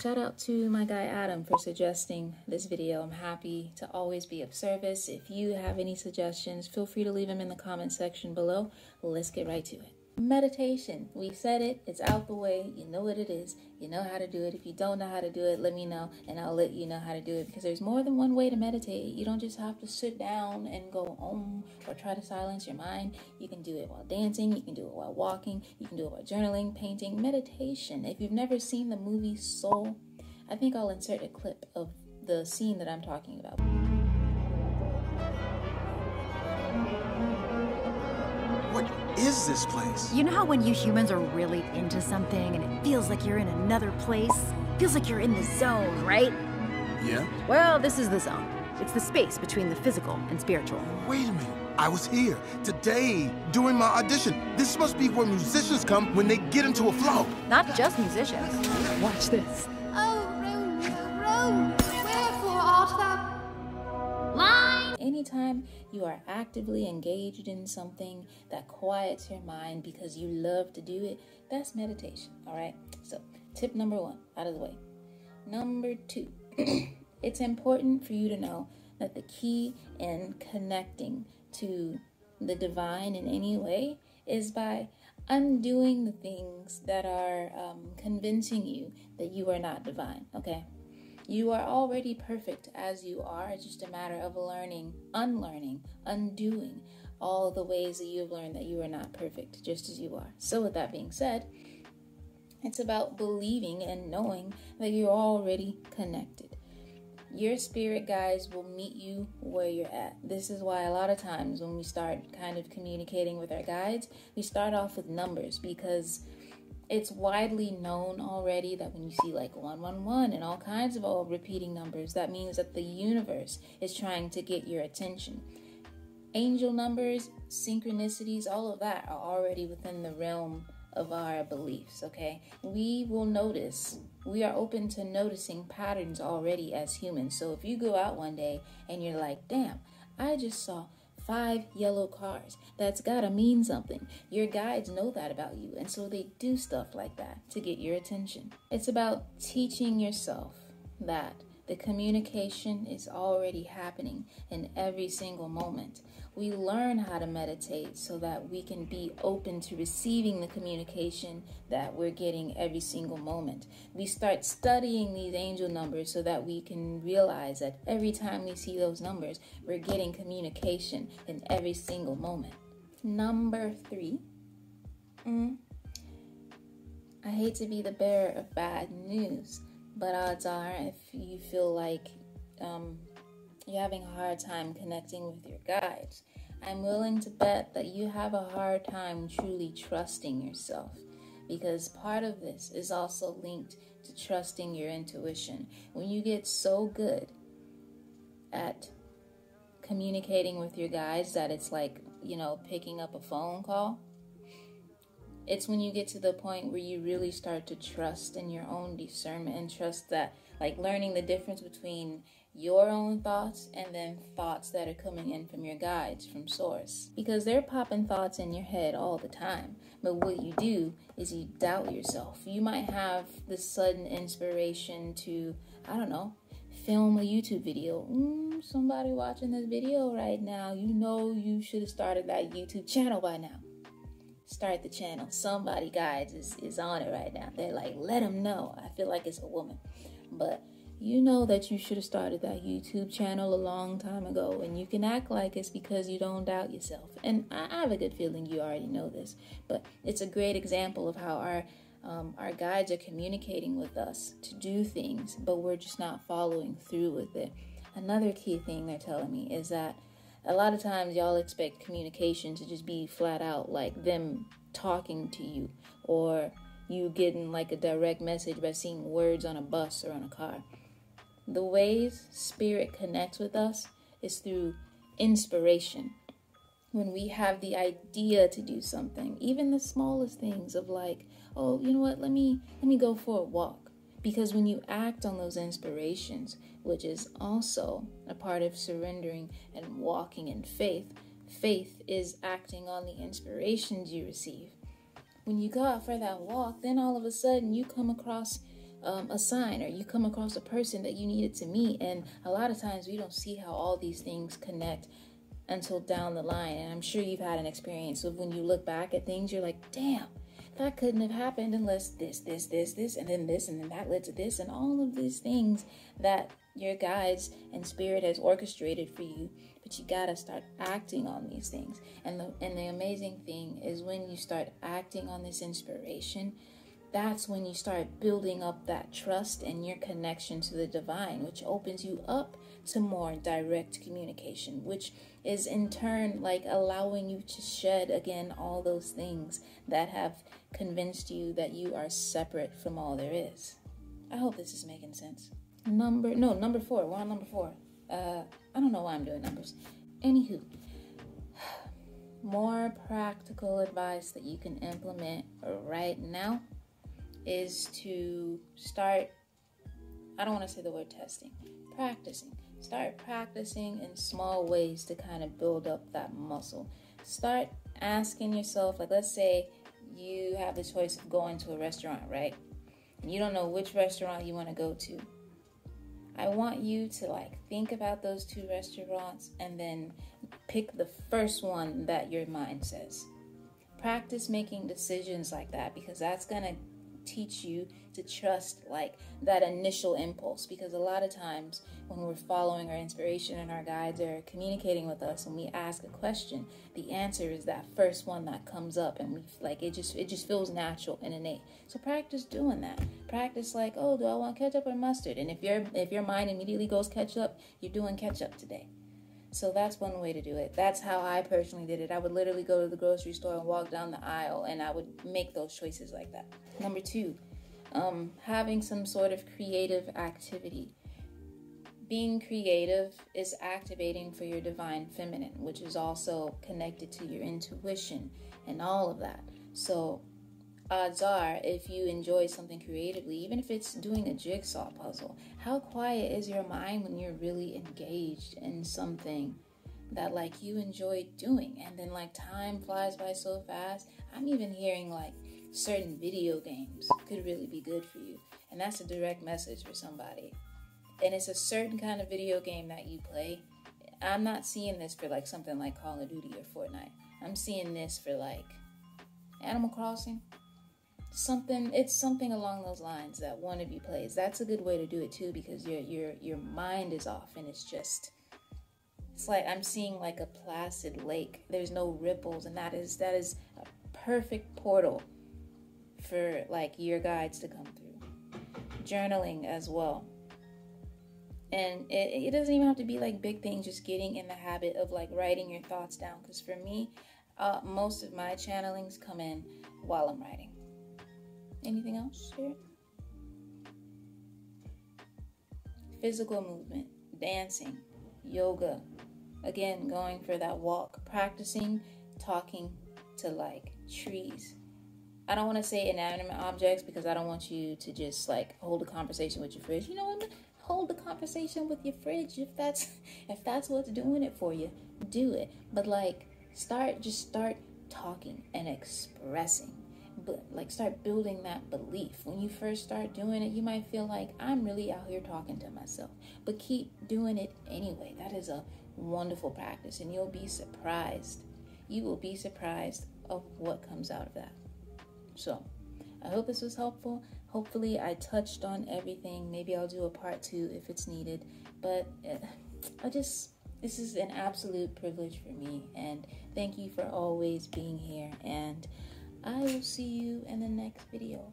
Shout out to my guy Adam for suggesting this video. I'm happy to always be of service. If you have any suggestions, feel free to leave them in the comment section below. Let's get right to it. Meditation. We said it. It's out the way. You know what it is. You know how to do it. If you don't know how to do it, let me know and I'll let you know how to do it, because there's more than one way to meditate. You don't just have to sit down and go or try to silence your mind. You can do it while dancing. You can do it while walking. You can do it while journaling, painting. Meditation. If you've never seen the movie Soul, I think I'll insert a clip of the scene that I'm talking about. What is this place? You know how when you humans are really into something and it feels like you're in another place? Feels like you're in the zone, right? Yeah? Well, this is the zone. It's the space between the physical and spiritual. Wait a minute. I was here today during my audition. This must be where musicians come when they get into a flow. Not just musicians. Watch this. Oh, Romeo, Romeo, wherefore art thou? Line! Anytime you are actively engaged in something that quiets your mind because you love to do it, that's meditation, all right? So, tip number 1 out of the way. Number 2, it's important for you to know that the key in connecting to the divine in any way is by undoing the things that are convincing you that you are not divine, okay? You are already perfect as you are. It's just a matter of learning, unlearning, undoing all the ways that you have learned that you are not perfect, just as you are. So with that being said, it's about believing and knowing that you're already connected. Your spirit guides will meet you where you're at. This is why a lot of times when we start kind of communicating with our guides, we start off with numbers, because it's widely known already that when you see like 111 and all kinds of old repeating numbers, that means that the universe is trying to get your attention. Angel numbers, synchronicities, all of that are already within the realm of our beliefs, okay? We will notice. We are open to noticing patterns already as humans. So if you go out one day and you're like, damn, I just saw 5 yellow cars. That's gotta mean something. Your guides know that about you, and so they do stuff like that to get your attention. It's about teaching yourself that the communication is already happening in every single moment. We learn how to meditate so that we can be open to receiving the communication that we're getting every single moment. We start studying these angel numbers so that we can realize that every time we see those numbers, we're getting communication in every single moment. Number 3, I hate to be the bearer of bad news, but odds are, if you feel like you're having a hard time connecting with your guides, I'm willing to bet that you have a hard time truly trusting yourself, because part of this is also linked to trusting your intuition. When you get so good at communicating with your guides that it's like, you know, picking up a phone call, it's when you get to the point where you really start to trust in your own discernment and trust that, like, learning the difference between your own thoughts and then thoughts that are coming in from your guides, from source. Because they're popping thoughts in your head all the time. But what you do is you doubt yourself. You might have this sudden inspiration to, I don't know, film a YouTube video. Somebody watching this video right now, you know you should have started that YouTube channel by now. Start the channel. Somebody, guys, is on it right now. They're like, let them know. I feel like it's a woman. But you know that you should have started that YouTube channel a long time ago, and you can act like it's because you don't doubt yourself. And I have a good feeling you already know this, but it's a great example of how our guides are communicating with us to do things, but we're just not following through with it. Another key thing they're telling me is that a lot of times y'all expect communication to just be flat out like them talking to you, or you getting like a direct message by seeing words on a bus or on a car. The ways spirit connects with us is through inspiration. When we have the idea to do something, even the smallest things of like, oh, you know what, let me go for a walk. Because when you act on those inspirations, which is also a part of surrendering and walking in faith, faith is acting on the inspirations you receive. When you go out for that walk, then all of a sudden you come across a sign, or you come across a person that you needed to meet. And a lot of times we don't see how all these things connect until down the line. And I'm sure you've had an experience of when you look back at things, you're like, damn, that couldn't have happened unless this, and then this, and then that led to this, and all of these things that your guides and spirit has orchestrated for you. But you gotta start acting on these things. And the amazing thing is, when you start acting on this inspiration, that's when you start building up that trust and your connection to the divine, which opens you up to more direct communication, which is in turn like allowing you to shed again all those things that have convinced you that you are separate from all there is. I hope this is making sense. Number 4. We're on number 4. I don't know why I'm doing numbers. Anywho, more practical advice that you can implement right now is to start, I don't want to say the word testing, practicing. Start practicing in small ways to kind of build up that muscle. Start asking yourself, like, let's say you have the choice of going to a restaurant, right? And you don't know which restaurant you want to go to. I want you to like think about those 2 restaurants and then pick the first one that your mind says. Practice making decisions like that, because that's going to teach you to trust like that initial impulse. Because a lot of times when we're following our inspiration and our guides are communicating with us and we ask a question, the answer is that first one that comes up, and we like it just feels natural and innate. So practice doing that. Practice like, oh, do I want ketchup or mustard? And if your mind immediately goes ketchup, you're doing ketchup today. So that's one way to do it. That's how I personally did it. I would literally go to the grocery store and walk down the aisle, and I would make those choices like that. Number 2, having some sort of creative activity. Being creative is activating for your divine feminine, which is also connected to your intuition and all of that. So odds are, if you enjoy something creatively, even if it's doing a jigsaw puzzle, how quiet is your mind when you're really engaged in something that like you enjoy doing? And then like time flies by so fast. I'm even hearing like certain video games could really be good for you. And that's a direct message for somebody. And it's a certain kind of video game that you play. I'm not seeing this for like something like Call of Duty or Fortnite. I'm seeing this for like Animal Crossing. It's something along those lines that one of you plays. That's a good way to do it too, because your mind is off, and it's like I'm seeing like a placid lake. There's no ripples, and that is a perfect portal for like your guides to come through. Journaling as well. And it doesn't even have to be like big things, just getting in the habit of like writing your thoughts down. Because for me, most of my channelings come in while I'm writing. Anything else here? Physical movement, dancing, yoga. Again, going for that walk, practicing talking to like trees. I don't want to say inanimate objects, because I don't want you to just like hold a conversation with your fridge. You know what? Hold a conversation with your fridge if that's what's doing it for you. Do it. But like start talking and expressing. But like start building that belief. When you first start doing it, you might feel like I'm really out here talking to myself, but keep doing it anyway. That is a wonderful practice, and you'll be surprised. You will be surprised of what comes out of that. So I hope this was helpful. Hopefully I touched on everything. Maybe I'll do a part 2 if it's needed, but this is an absolute privilege for me, and thank you for always being here, and I will see you in the next video.